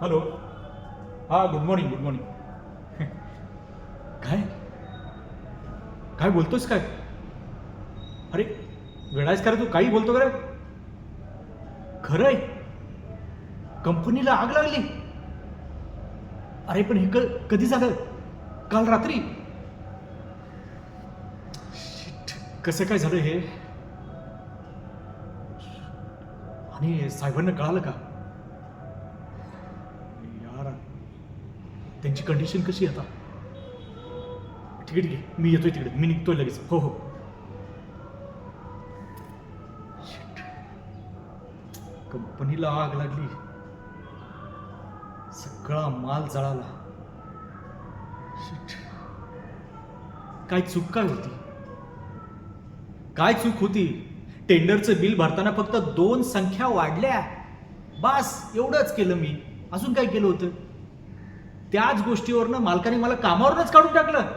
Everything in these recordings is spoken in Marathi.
हॅलो. हां, गुड मॉर्निंग, गुड मॉर्निंग. काय काय बोलतोस काय? अरे वेळाच का रे तू? काही बोलतो का रे? खरं आहे? कंपनीला आग लागली? अरे पण हे कधी झालं? काल रात्री? Shit, कसं काय झालं हे? आणि साहेबांना कळालं का? यार, त्यांची कंडिशन कशी आहे आता? ठीक आहे, ठीक आहे, मी येतोय तिकडे, मी निघतोय लगेच. हो हो. Shit, कंपनीला आग लागली, सगळा माल जळाला. Shit. काय चूक काय होती? काय चूक होती? टेंडरचं बिल भरताना फक्त 2 संख्या वाढल्या, बास एवढंच केलं मी. अजून काय केलं होतं? त्याच गोष्टीवरनं मालकाने मला कामावरूनच काढून टाकलं.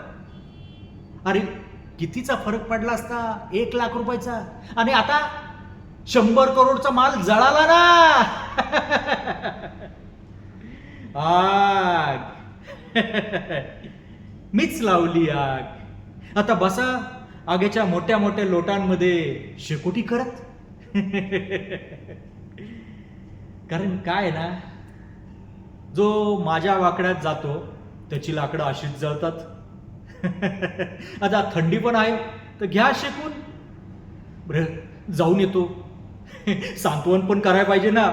अरे कितीचा फरक पडला असता? 1,00,000 रुपयाचा. आणि आता 100 करोडचा माल जळाला ना. आग. मीच लावली आग. आता बसा आगीच्या मोठ्या मोठ्या लोटांमध्ये शेकोटी करत. कारण काय ना, जो माझ्या वाकड्यात जातो त्याची लाकडं अशीच जळतात. आता थंडी पण आहे तर घ्या शेकून. बरं जाऊन येतो. सांत्वन पण करायला पाहिजे ना.